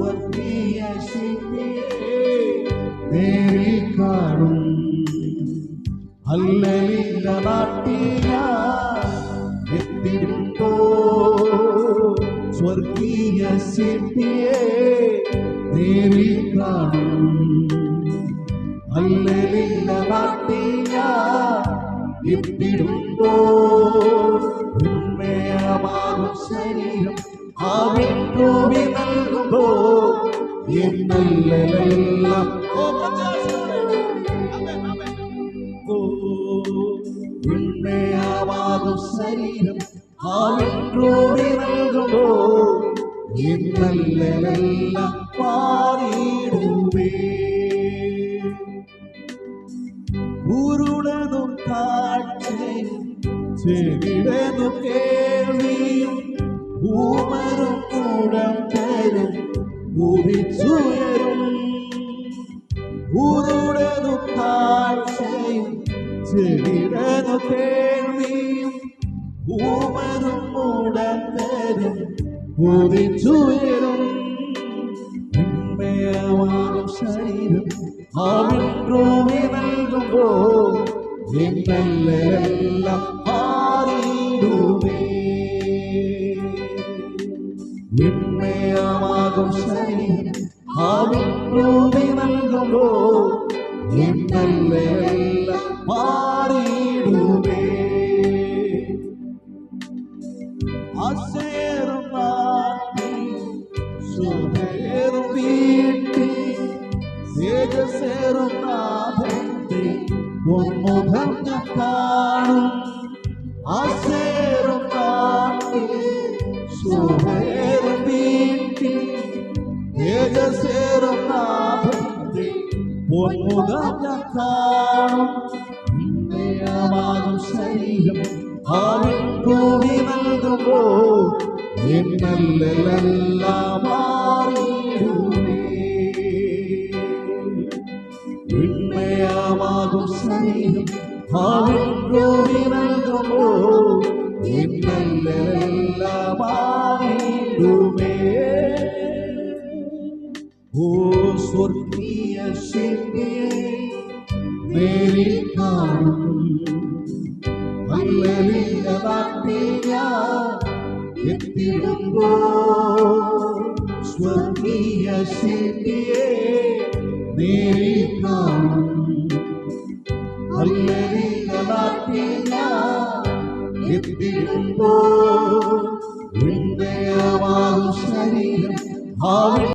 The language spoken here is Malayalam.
സ്വർഗീയ ശില്പിയെ നേരിൽ കാണും. ഹല്ലേലൂയ നാട്ടിൽ എത്തിടുമ്പോ സ്വർഗീയ ശില്പിയെ നേരിൽ കാണും. ഹല്ലേലൂയ നാട്ടിൽ എത്തിടുമ്പോ ഉന്മേയമാകും ശരീരം ആവിൻകൂവി നൽകുമ്പോ എന്നല്ലെല്ലാം ഉന്മേയമാകും ശരീരം ആവിൻകൂവി നൽകുമ്പോ എന്നല്ലെല്ലാം പാടിയിടുവേ. ഉരുളതും കാഴ്ചയും ചെവിടതും കേൾവിയും ഊമരും കൂടം തരും ഉദിച്ചുയരും. ഉരുളതും കാഴ്ചയും ചെവിടതും കേൾവിയും ഊമരും കൂടം തരും ഉദിച്ചുയരും. ഉന്മേയമാകും ശരീരം ആവിൻകൂവി നൽകുമ്പോ എന്നല്ലെല്ലാം പാടിയിടുവേ. ഉന്മേയമാകും ശരീരം ആവിൻകൂവി നൽകുമ്പോ എന്നല്ലെല്ലാം പാടിയിടുവേ. ആശയേറും നാട്ടിൽ ശോഭയേറും വീട്ടിൽ തേജസ്സേറും നാഥന്റെ പൊന്മുഖം ഞാൻ കാണും. ആശയേറും നാട്ടിൽ ശോഭയേറും വീട്ടിൽ തേജസ്സേറും നാഥന്റെ പൊന്മുഖം ഞാൻ കാണും. ഉന്മേയമാകും ശരീരം ആവിൻകൂവി നൽകുമ്പോ എന്നല്ലെല്ലാം മാറിയിടുവേ. ഉന്മേയമാകും ശരീരം ആവിൻകൂവി നൽകുമ്പോ എന്നല്ലെല്ലാം മാറിയിടുവേ. ഓ സ്വർഗീയ ശില്പിയെ നേരിൽ കാണും. ഹല്ലേലൂയ നാട്ടിൽ എത്തിടുമ്പോ സ്വർഗീയ ശില്പിയെ നേരിൽ കാണും. ഹല്ലേലൂയ നാട്ടിൽ എത്തിടുമ്പോ ഉന്മേയമാകും ശരീരം